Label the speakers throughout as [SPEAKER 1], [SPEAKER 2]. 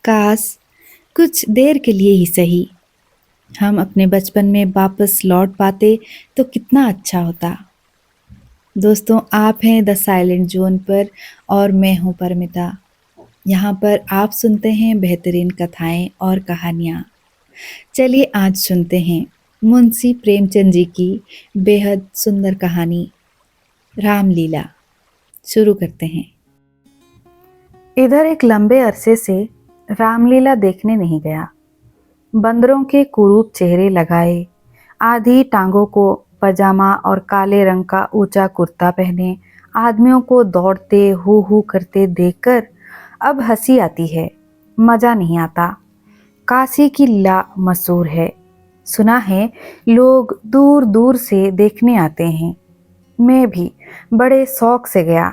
[SPEAKER 1] काश कुछ देर के लिए ही सही हम अपने बचपन में वापस लौट पाते तो कितना अच्छा होता। दोस्तों, आप हैं द साइलेंट जोन पर और मैं हूं परमिता। यहाँ पर आप सुनते हैं बेहतरीन कथाएं और कहानियाँ। चलिए आज सुनते हैं मुंशी प्रेमचंद जी की बेहद सुंदर कहानी रामलीला। शुरू करते हैं। इधर एक लंबे अरसे से रामलीला देखने नहीं गया। बंदरों के कुरूप चेहरे लगाए, आधी टांगों को पजामा और काले रंग का ऊंचा कुर्ता पहने आदमियों को दौड़ते हू हू करते देखकर अब हंसी आती है, मजा नहीं आता। काशी की लीला मशहूर है, सुना है लोग दूर दूर से देखने आते हैं। मैं भी बड़े शौक से गया,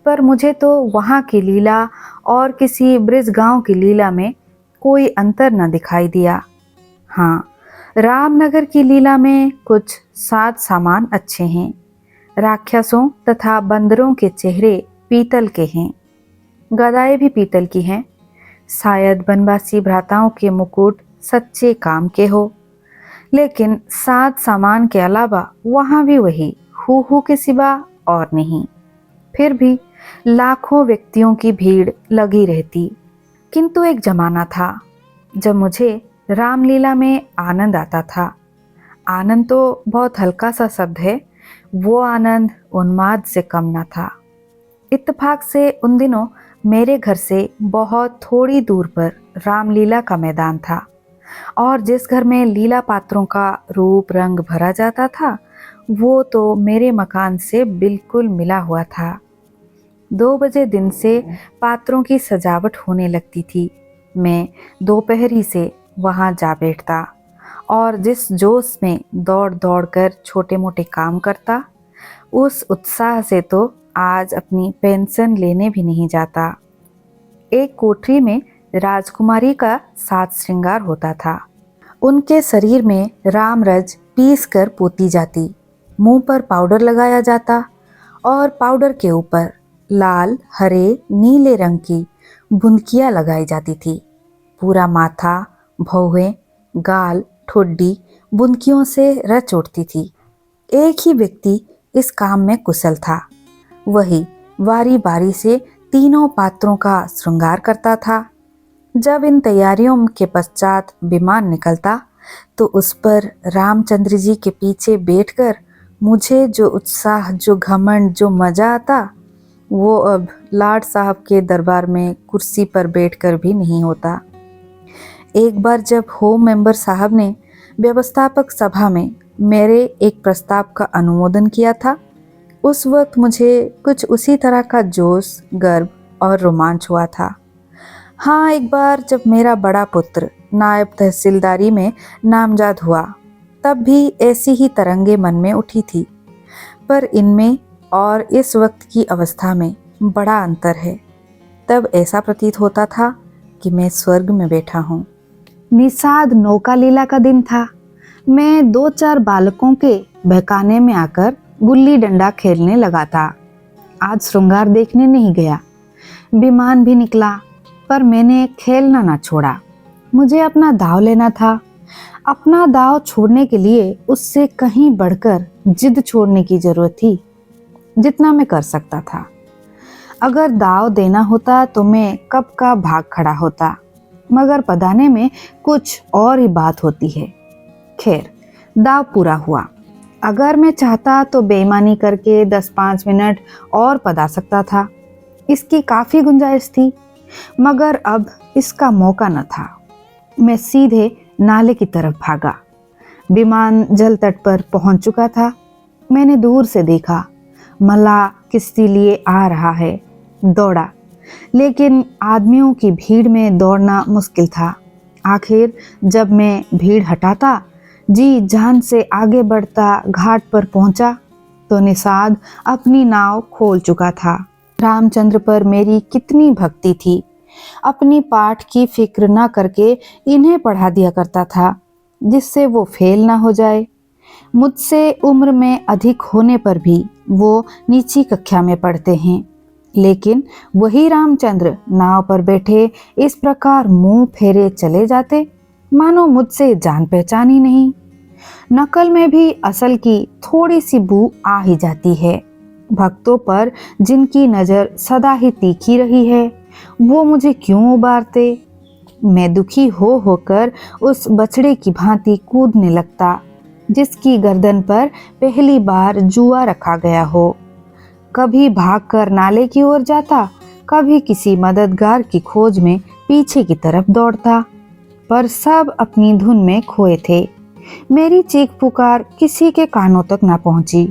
[SPEAKER 1] पर मुझे तो वहाँ की लीला और किसी ब्रिज गांव की लीला में कोई अंतर न दिखाई दिया। हाँ, रामनगर की लीला में कुछ साज सामान अच्छे हैं। राक्षसों तथा बंदरों के चेहरे पीतल के हैं, गदाएं भी पीतल की हैं। शायद बनवासी भ्राताओं के मुकुट सच्चे काम के हो, लेकिन साज सामान के अलावा वहाँ भी वही हू के सिवा और नहीं। फिर भी लाखों व्यक्तियों की भीड़ लगी रहती। किंतु एक जमाना था जब मुझे रामलीला में आनंद आता था। आनंद तो बहुत हल्का सा शब्द है, वो आनंद उन्माद से कम न था। इत्तेफाक से उन दिनों मेरे घर से बहुत थोड़ी दूर पर रामलीला का मैदान था, और जिस घर में लीला पात्रों का रूप रंग भरा जाता था वो तो मेरे मकान से बिल्कुल मिला हुआ था। 2 बजे दिन से पात्रों की सजावट होने लगती थी। मैं दोपहर ही से वहाँ जा बैठता और जिस जोश में दौड़ दौड़ कर छोटे मोटे काम करता, उस उत्साह से तो आज अपनी पेंशन लेने भी नहीं जाता। एक कोठरी में राजकुमारी का साज श्रृंगार होता था। उनके शरीर में रामरज पीस कर पोती जाती, मुंह पर पाउडर लगाया जाता और पाउडर के ऊपर लाल हरे नीले रंग की बुंदकियां लगाई जाती थी। पूरा माथा, भौहें, गाल, ठोड्डी बुंदकियों से रच उठती थी। एक ही व्यक्ति इस काम में कुशल था, वही बारी बारी से तीनों पात्रों का श्रृंगार करता था। जब इन तैयारियों के पश्चात विमान निकलता तो उस पर रामचंद्र जी के पीछे बैठकर मुझे जो उत्साह, जो घमंड, जो मजा आता, वो अब लाड साहब के दरबार में कुर्सी पर बैठकर भी नहीं होता। एक बार जब होम मेंबर साहब ने व्यवस्थापक सभा में मेरे एक प्रस्ताव का अनुमोदन किया था, उस वक्त मुझे कुछ उसी तरह का जोश, गर्व और रोमांच हुआ था। हाँ, एक बार जब मेरा बड़ा पुत्र नायब तहसीलदारी में नामजद हुआ, तब भी ऐसी ही तरंगे मन में उठी थी। पर इनमें और इस वक्त की अवस्था में बड़ा अंतर है। तब ऐसा प्रतीत होता था कि मैं स्वर्ग में बैठा हूँ। निषाद नौका लीला का दिन था। मैं 2-4 बालकों के बहकाने में आकर गुल्ली डंडा खेलने लगा था। आज श्रृंगार देखने नहीं गया। विमान भी निकला, पर मैंने खेलना ना छोड़ा। मुझे अपना दाव लेना था। अपना दाव छोड़ने के लिए उससे कहीं बढ़कर जिद छोड़ने की जरूरत थी, जितना मैं कर सकता था। अगर दाव देना होता तो मैं कब का भाग खड़ा होता, मगर पदाने में कुछ और ही बात होती है। खैर, दाव पूरा हुआ। अगर मैं चाहता तो बेईमानी करके 10-5 मिनट और पदा सकता था, इसकी काफ़ी गुंजाइश थी, मगर अब इसका मौका न था। मैं सीधे नाले की तरफ भागा। विमान जल तट पर पहुंच चुका था। मैंने दूर से देखा, मल्लाह किश्ती लिए आ रहा है। दौड़ा, लेकिन आदमियों की भीड़ में दौड़ना मुश्किल था। आखिर जब मैं भीड़ हटाता, जी जान से आगे बढ़ता घाट पर पहुंचा तो निषाद अपनी नाव खोल चुका था। रामचंद्र पर मेरी कितनी भक्ति थी। अपनी पाठ की फिक्र न करके इन्हें पढ़ा दिया करता था, जिससे वो फेल ना हो जाए। मुझसे उम्र में अधिक होने पर भी वो नीची कक्षा में पढ़ते हैं। लेकिन वही रामचंद्र नाव पर बैठे इस प्रकार मुंह फेरे चले जाते मानो मुझसे जान पहचान ही नहीं। नकल में भी असल की थोड़ी सी बू आ ही जाती है। भक्तों पर जिनकी नजर सदा ही तीखी रही है, वो मुझे क्यों उबारते। मैं दुखी हो होकर उस बछड़े की भांति कूदने लगता जिसकी गर्दन पर पहली बार जुआ रखा गया हो। कभी भागकर नाले की ओर जाता, कभी किसी मददगार की खोज में पीछे की तरफ दौड़ता, पर सब अपनी धुन में खोए थे। मेरी चीख पुकार किसी के कानों तक न पहुंची।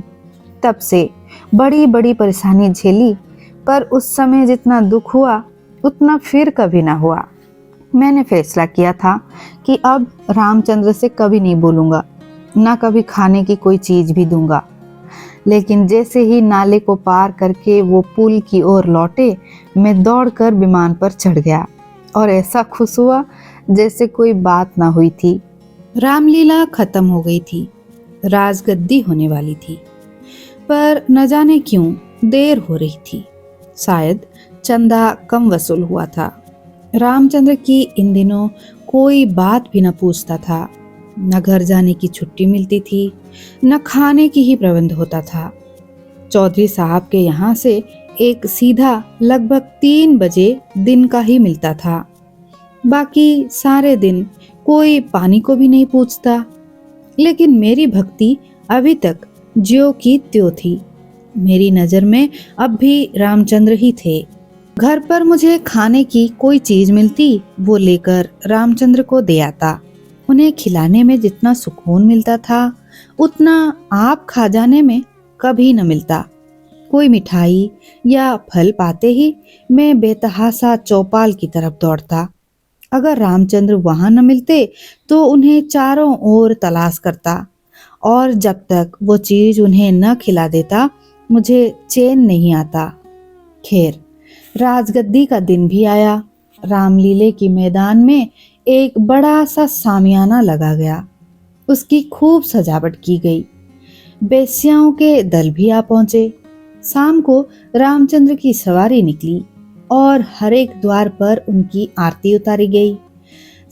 [SPEAKER 1] तब से बड़ी बड़ी परेशानी झेली, पर उस समय जितना दुख हुआ उतना फिर कभी ना हुआ। मैंने फैसला किया था कि अब रामचंद्र से कभी नहीं बोलूंगा, ना कभी खाने की कोई चीज भी दूंगा। लेकिन जैसे ही नाले को पार करके वो पुल की ओर लौटे, मैं दौड़कर विमान पर चढ़ गया और ऐसा खुश हुआ जैसे कोई बात ना हुई थी। रामलीला खत्म हो गई थी, राजगद्दी होने वाली थी, पर न जाने क्यों देर हो रही थी। शायद चंदा कम वसूल हुआ था। रामचंद्र की इन दिनों कोई बात भी न पूछता था, न घर जाने की छुट्टी मिलती थी, न खाने की ही प्रबंध होता था। चौधरी साहब के यहाँ से एक सीधा लगभग 3 बजे दिन का ही मिलता था। बाकी सारे दिन कोई पानी को भी नहीं पूछता। लेकिन मेरी भक्ति अभी तक ज्यों की त्यों थी। मेरी नजर में अब भी रामचंद्र ही थे। घर पर मुझे खाने की कोई चीज मिलती, वो लेकर रामचंद्र को दे आता। उन्हें खिलाने में जितना सुकून मिलता था, उतना आप खा जाने में कभी न मिलता। कोई मिठाई या फल पाते ही मैं बेतहासा चौपाल की तरफ दौड़ता। अगर रामचंद्र वहां न मिलते तो उन्हें चारों ओर तलाश करता, और जब तक वो चीज उन्हें न खिला देता मुझे चैन नहीं आता। खैर, राजगद्दी का दिन भी आया। रामलीले की मैदान में एक बड़ा सा सामियाना लगा गया। उसकी खूब सजावट की गई। बेस्याओं के दल भी आ पहुंचे। शाम को रामचंद्र की सवारी निकली और हर एक द्वार पर उनकी आरती उतारी गई।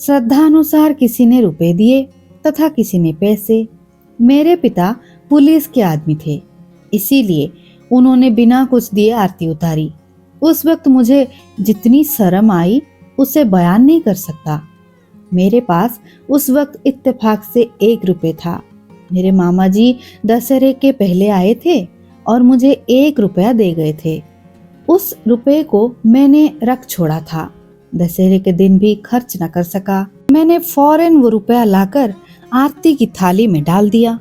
[SPEAKER 1] श्रद्धानुसार किसी ने रुपए दिए तथा किसी ने पैसे। मेरे पिता पुलिस के आदमी थे, इसीलिए उन्होंने बिना कुछ दिए आरती उतारी। उस वक्त मुझे जितनी शर्म आई उसे बयान नहीं कर सकता। मेरे पास उस वक्त इत्तेफाक से 1 रुपए था। मेरे मामा जी दशहरे के पहले आए थे और मुझे 1 रुपया दे गए थे। उस रुपए को मैंने रख छोड़ा था। दशहरे के दिन भी खर्च न कर सका। मैंने फौरन वो रुपया लाकर आरती की थाली में डाल दिया।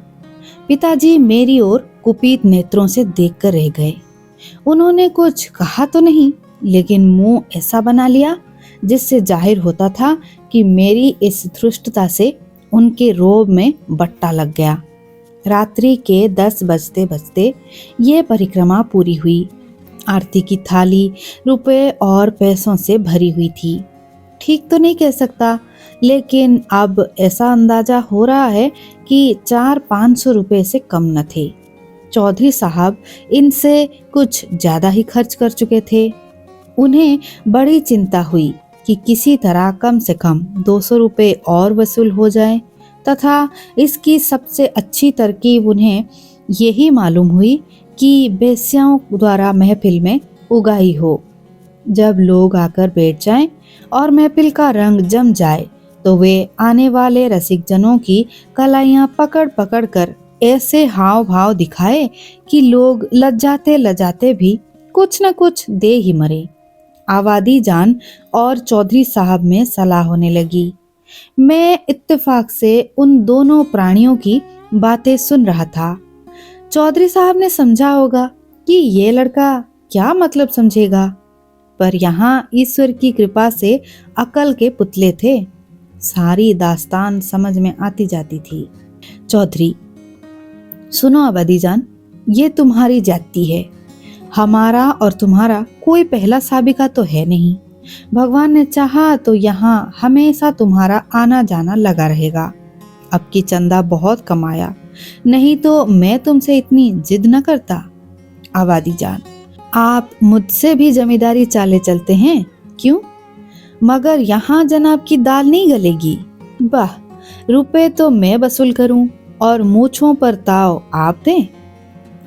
[SPEAKER 1] पिताजी मेरी ओर कुपीत नेत्रों से देखकर रह गए। उन्होंने कुछ कहा तो नहीं, लेकिन मुंह ऐसा बना लिया जिससे जाहिर होता था कि मेरी इस धृष्टता से उनके रोब में बट्टा लग गया। रात्रि के 10 बजते बजते ये परिक्रमा पूरी हुई। आरती की थाली रुपए और पैसों से भरी हुई थी। ठीक तो नहीं कह सकता, लेकिन अब ऐसा अंदाजा हो रहा है कि 400-500 रुपए से कम न थे। चौधरी साहब इनसे कुछ ज्यादा ही खर्च कर चुके थे। उन्हें बड़ी चिंता हुई कि किसी तरह कम से कम 200 रुपए और वसूल हो जाए, तथा इसकी सबसे अच्छी तरकीब उन्हें यही मालूम हुई कि बेस्याओं द्वारा महफिल में उगाई हो। जब लोग आकर बैठ जाएं और महफिल का रंग जम जाए तो वे आने वाले रसिक जनों की कलाइयां पकड़ पकड़ कर ऐसे हाव भाव दिखाए कि लोग लज्जाते लजाते भी कुछ न कुछ दे ही मरे। आवादी जान और चौधरी साहब में सलाह होने लगी। मैं इत्तेफाक से उन दोनों प्राणियों की बातें सुन रहा था। चौधरी साहब ने समझा होगा कि ये लड़का क्या मतलब समझेगा, पर यहाँ ईश्वर की कृपा से अकल के पुतले थे। सारी दास्तान समझ में आती जाती थी। चौधरी, सुनो आबादी जान, ये तुम्हारी जाति है। हमारा और तुम्हारा कोई पहला साबिका तो है नहीं। भगवान ने चाहा तो यहाँ हमेशा तुम्हारा आना जाना लगा रहेगा। अब की चंदा बहुत कमाया, नहीं तो मैं तुमसे इतनी जिद न करता। आबादी जान, आप मुझसे भी जमींदारी चाले चलते हैं क्यों? मगर यहाँ जनाब की दाल नहीं गलेगी। वाह, रुपए तो मैं वसूल करूं और मूछों पर ताव आप दें।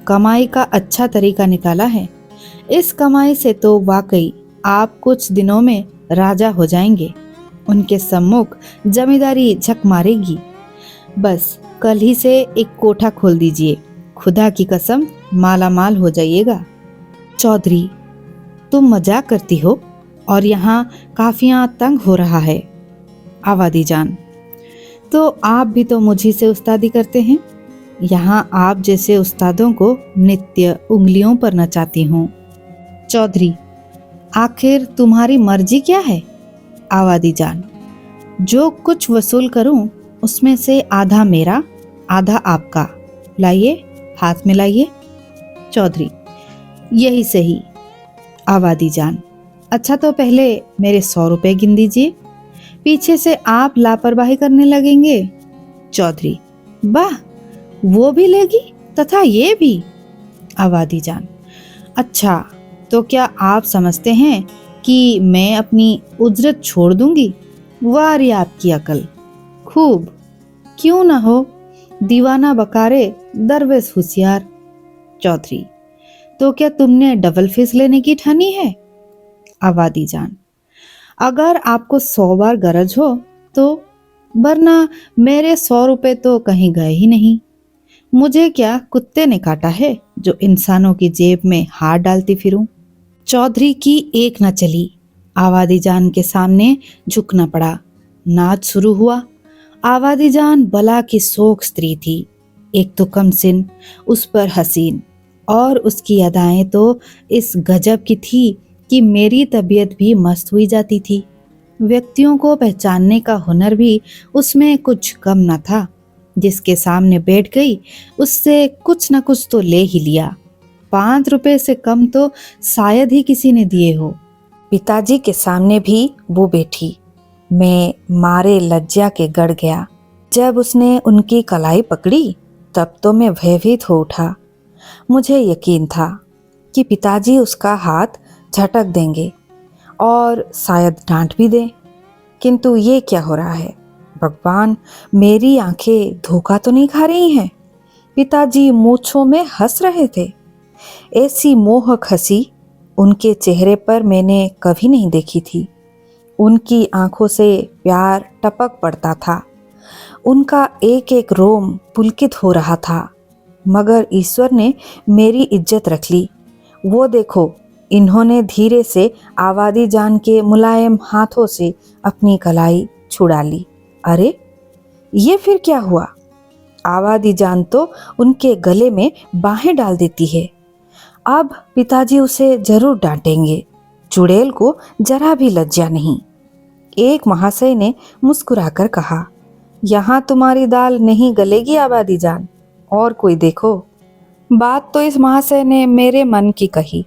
[SPEAKER 1] कमाई का अच्छा तरीका निकाला है। इस कमाई से तो वाकई आप कुछ दिनों में राजा हो जाएंगे। उनके सम्मुख जमींदारी झक मारेगी। बस कल ही से एक कोठा खोल दीजिए, खुदा की कसम माला माल हो जाइएगा। चौधरी, तुम मजाक करती हो और यहाँ काफिया तंग हो रहा है। आवादी जान, तो आप भी तो मुझी से उस्तादी करते हैं। यहाँ आप जैसे उस्तादों को नित्य उंगलियों पर नचाती हूँ। चौधरी, आखिर तुम्हारी मर्जी क्या है? आवादी जान, जो कुछ वसूल करूं उसमें से आधा मेरा आधा आपका। लाइए, हाथ में लाइए। चौधरी, यही सही। आवादी जान, अच्छा तो पहले मेरे 100 रुपए गिन दीजिए, पीछे से आप लापरवाही करने लगेंगे। चौधरी, वाह, वो भी लेगी तथा ये भी। आवादी जान, अच्छा तो क्या आप समझते हैं कि मैं अपनी उजरत छोड़ दूंगी? वाह रे आपकी अकल। खूब, क्यों ना हो, दीवाना बकारे दरवेश होशियार। चौधरी, तो क्या तुमने डबल फीस लेने की ठानी है? आवादी जान, अगर आपको 100 बार गरज हो तो, वरना मेरे 100 रुपए तो कहीं गए ही नहीं। मुझे क्या कुत्ते ने काटा है जो इंसानों की जेब में हाथ डालती फिरूं। चौधरी की एक न चली। आवादी जान के सामने झुकना पड़ा। नाच शुरू हुआ। आवादी जान बला की शोक स्त्री थी। एक तो कमसिन, उस पर हसीन, और उसकी अदाएं तो इस गजब की थी कि मेरी तबीयत भी मस्त हुई जाती थी। व्यक्तियों को पहचानने का हुनर भी उसमें कुछ कम न था। जिसके सामने बैठ गई उससे कुछ न कुछ तो ले ही लिया। 5 रुपए से कम तो शायद ही किसी ने दिए हो। पिताजी के सामने भी वो बैठी। मैं मारे लज्जा के गड़ गया। जब उसने उनकी कलाई पकड़ी तब तो मैं भयभीत हो उठा। मुझे यकीन था कि पिताजी उसका हाथ झटक देंगे और शायद डांट भी दें, किंतु ये क्या हो रहा है? भगवान, मेरी आंखें धोखा तो नहीं खा रही हैं? पिताजी मूंछों में हंस रहे थे। ऐसी मोहक हंसी उनके चेहरे पर मैंने कभी नहीं देखी थी। उनकी आंखों से प्यार टपक पड़ता था। उनका एक एक रोम पुलकित हो रहा था। मगर ईश्वर ने मेरी इज्जत रख ली। वो देखो, इन्होंने धीरे से आवादी जान के मुलायम हाथों से अपनी कलाई छुड़ा ली। अरे, ये फिर क्या हुआ? आवादी जान तो उनके गले में बाहें डाल देती है। अब पिताजी उसे जरूर डांटेंगे। चुड़ैल को जरा भी लज्जा नहीं। एक महाशय ने मुस्कुराकर कहा, यहाँ तुम्हारी दाल नहीं गलेगी आवादी जान, और कोई देखो। बात तो इस महाशय ने मेरे मन की कही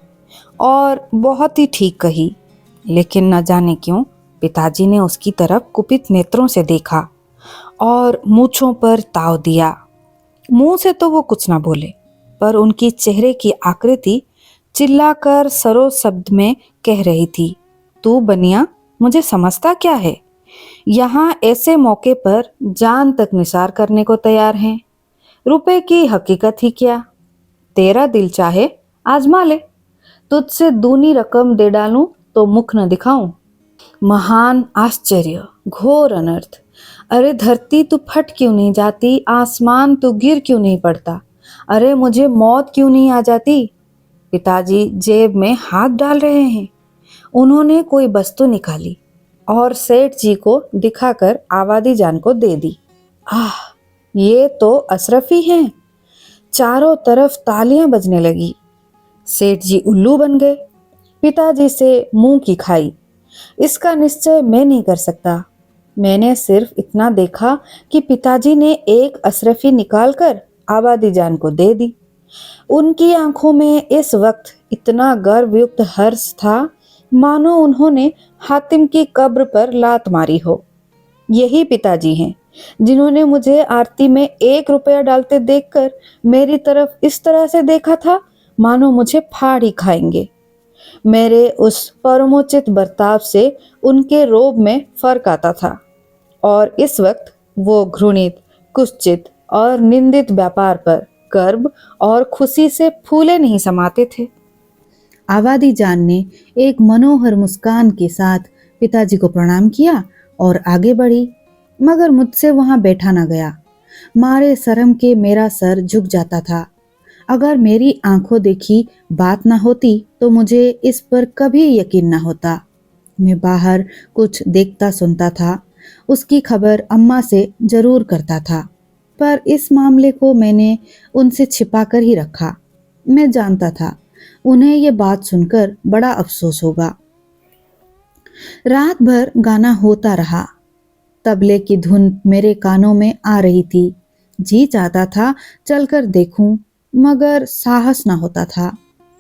[SPEAKER 1] और बहुत ही ठीक कही, लेकिन न जाने क्यों पिताजी ने उसकी तरफ कुपित नेत्रों से देखा और मूंछों पर ताव दिया। मुंह से तो वो कुछ ना बोले, पर उनकी चेहरे की आकृति चिल्लाकर सरो शब्द में कह रही थी, तू बनिया मुझे समझता क्या है? यहाँ ऐसे मौके पर जान तक निसार करने को तैयार हैं। रुपए की हकीकत ही क्या? तेरा दिल चाहे आजमा ले, तुझसे दूनी रकम दे डालूं तो मुख न दिखाऊं। महान आश्चर्य, घोर अनर्थ। अरे धरती तू फट क्यों नहीं जाती? आसमान तू गिर क्यों नहीं पड़ता? अरे मुझे मौत क्यों नहीं आ जाती? पिताजी जेब में हाथ डाल रहे हैं। उन्होंने कोई वस्तु निकाली और सेठ जी को दिखाकर आवादी जान को दे दी। आह, ये तो अशरफी हैं। चारों तरफ तालियां बजने लगी। सेठ जी उल्लू बन गए। पिताजी से मुंह की खाई। इसका निश्चय मैं नहीं कर सकता। मैंने सिर्फ इतना देखा कि पिताजी ने एक अशरफी निकालकर आवादी जान को दे दी। उनकी आंखों में इस वक्त इतना गर्वयुक्त हर्ष था मानो उन्होंने हातिम की कब्र पर लात मारी हो। यही पिताजी हैं जिन्होंने मुझे आरती में 1 रुपया डालते देखकर मेरी तरफ इस तरह से देखा था मानो मुझे फाड़ ही खाएंगे। मेरे उस परमोचित बर्ताव से उनके रोब में फर्क आता था और इस वक्त वो घृणित, कुत्सित और निंदित व्यापार पर गर्व और खुशी से फूले नहीं समाते थे। आवादी जान ने एक मनोहर मुस्कान के साथ पिताजी को प्रणाम किया और आगे बढ़ी, मगर मुझसे वहां बैठा न गया। मारे शर्म के मेरा सर झुक जाता था। अगर मेरी आंखों देखी बात ना होती तो मुझे इस पर कभी यकीन ना होता। मैं बाहर कुछ देखता सुनता था, उसकी खबर अम्मा से जरूर करता था, पर इस मामले को मैंने उनसे छिपा कर ही रखा। मैं जानता था उन्हें ये बात सुनकर बड़ा अफसोस होगा। रात भर गाना होता रहा। तबले की धुन मेरे कानों में आ रही थी। जी चाहता था चलकर देखूं, मगर साहस ना होता था।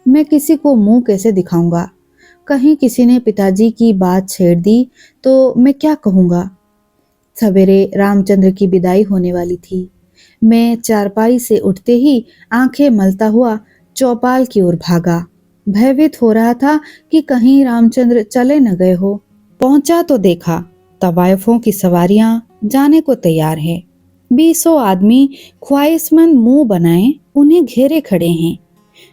[SPEAKER 1] मैं किसी को मुंह कैसे दिखाऊंगा? कहीं किसी ने पिताजी की बात छेड़ दी तो मैं क्या कहूंगा? सवेरे रामचंद्र की विदाई होने वाली थी। मैं चारपाई से उठते ही आंखें मलता हुआ चौपाल की ओर भागा। भयभीत हो रहा था कि कहीं रामचंद्र चले न गए हो। पहुंचा तो देखा तवायफों की सवारियां जाने को तैयार हैं। 20 आदमी ख्वाहिशमंद मुंह बनाए उन्हें घेरे खड़े हैं।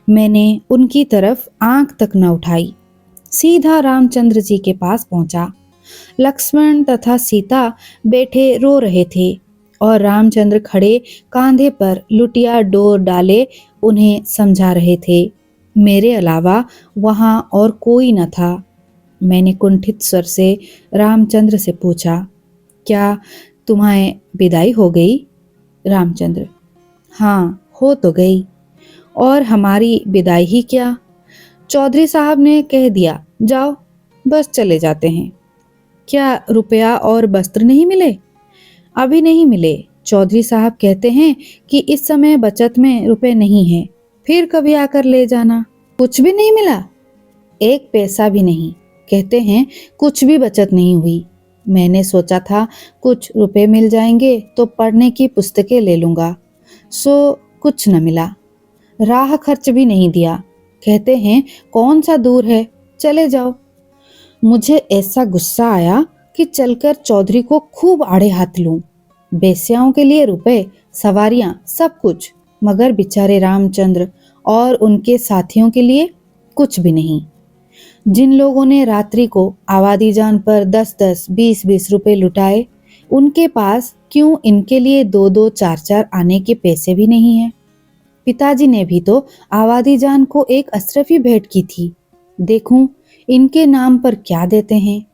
[SPEAKER 1] मैंने उनकी तरफ आंख तक न उठाई, सीधा रामचंद्र जी के पास पहुंचा। लक्ष्मण तथा सीता बैठे रो रहे थे और रामचंद्र खड़े कांधे पर लुटिया डोर डाले उन्हें समझा रहे थे। मेरे अलावा वहां और कोई न था। मैंने कुंठित स्वर से रामचंद्र से पूछा, क्या तुम्हारी विदाई हो गई? रामचंद्र, हाँ हो तो गई। और हमारी विदाई ही क्या? चौधरी साहब ने कह दिया जाओ, बस चले जाते हैं। क्या रुपया और वस्त्र नहीं मिले? अभी नहीं मिले। चौधरी साहब कहते हैं कि इस समय बचत में रुपए नहीं है, फिर कभी आकर ले जाना। कुछ भी नहीं मिला? एक पैसा भी नहीं। कहते हैं कुछ भी बचत नहीं हुई। मैंने सोचा था कुछ रुपए मिल जाएंगे तो पढ़ने की पुस्तकें ले लूंगा, सो कुछ न मिला। राह खर्च भी नहीं दिया। कहते हैं कौन सा दूर है, चले जाओ। मुझे ऐसा गुस्सा आया कि चलकर चौधरी को खूब आड़े हाथ लूं। बेस्याओं के लिए रुपए, सवारियां, सब कुछ, मगर बेचारे रामचंद्र और उनके साथियों के लिए कुछ भी नहीं। जिन लोगों ने रात्रि को आवादी जान पर 10-10, 20-20 रुपए लुटाए, उनके पास क्यों इनके लिए 2-2, 4-4 आने के पैसे भी नहीं है? पिताजी ने भी तो आवादी जान को एक अशरफी भेंट की थी। देखूं इनके नाम पर क्या देते हैं।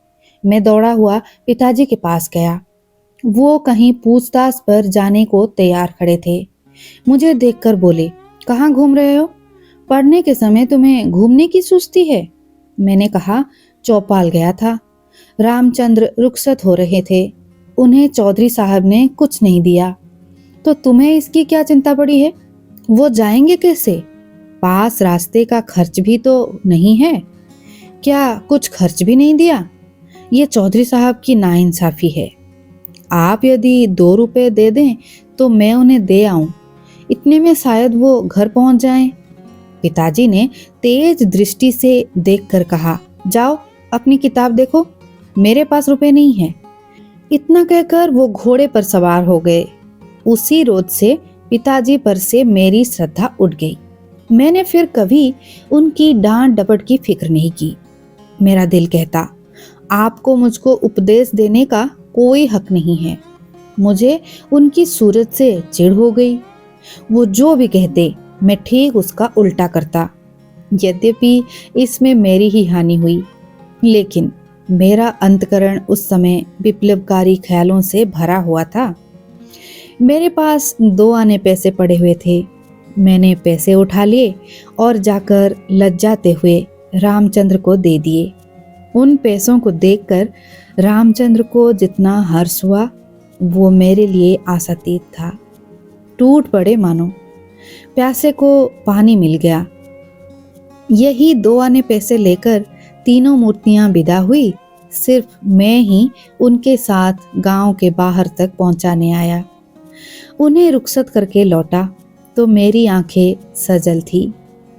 [SPEAKER 1] मैं दौड़ा हुआ पिताजी के पास गया। वो कहीं पूछताछ पर जाने को तैयार खड़े थे। मुझे देखकर बोले, कहाँ घूम रहे हो? पढ़ने के समय तुम्हें घूमने की सुस्ती है? मैंने कहा, चौपाल गया था। रामचंद्र रुखसत हो रहे थे। उन्हें चौधरी साहब ने कुछ नहीं दिया, तो तुम्हें इसकी क्या चिंता पड़ी है? वो जाएंगे कैसे? पास रास्ते का खर्च भी तो नहीं है। क्या कुछ खर्च भी नहीं दिया? ये चौधरी साहब की नाइंसाफी है। आप यदि 2 रुपए दे दें तो मैं उन्हें दे आऊं, इतने में शायद वो घर पहुंच जाएं। पिताजी ने तेज दृष्टि से देखकर कहा, जाओ अपनी किताब देखो, मेरे पास रुपए नहीं है। इतना कहकर वो घोड़े पर सवार हो गए। उसी रोज से पिताजी पर से मेरी श्रद्धा उठ गई। मैंने फिर कभी उनकी डांट डपट की फिक्र नहीं की। मेरा दिल कहता, आपको मुझको उपदेश देने का कोई हक नहीं है। मुझे उनकी सूरत से चिढ़ हो गई। वो जो भी कहते मैं ठीक उसका उल्टा करता। यद्यपि इसमें मेरी ही हानि हुई, लेकिन मेरा अंतकरण उस समय विप्लवकारी ख्यालों से भरा हुआ था। मेरे पास 2 आने पैसे पड़े हुए थे। मैंने पैसे उठा लिए और जाकर लज्जाते हुए रामचंद्र को दे दिए। उन पैसों को देखकर रामचंद्र को जितना हर्ष हुआ, वो मेरे लिए आशातीत था। टूट पड़े मानो। प्यासे को पानी मिल गया। यही 2 आने पैसे लेकर तीनों मूर्तियां विदा हुई। सिर्फ मैं ही उनके साथ गांव के बाहर तक पहुंचाने आया। उन्हें रुखसत करके लौटा तो मेरी आंखें सजल थी।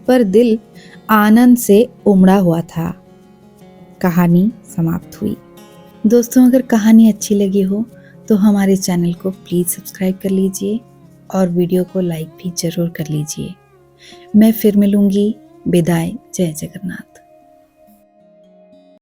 [SPEAKER 1] पर दिल आनंद से उमड़ा हुआ था। कहानी समाप्त हुई। दोस्तों, अगर कहानी अच्छी लगी हो तो हमारे चैनल को प्लीज़ सब्सक्राइब कर लीजिए और वीडियो को लाइक भी ज़रूर कर लीजिए। मैं फिर मिलूंगी। विदाई। जय जगन्नाथ।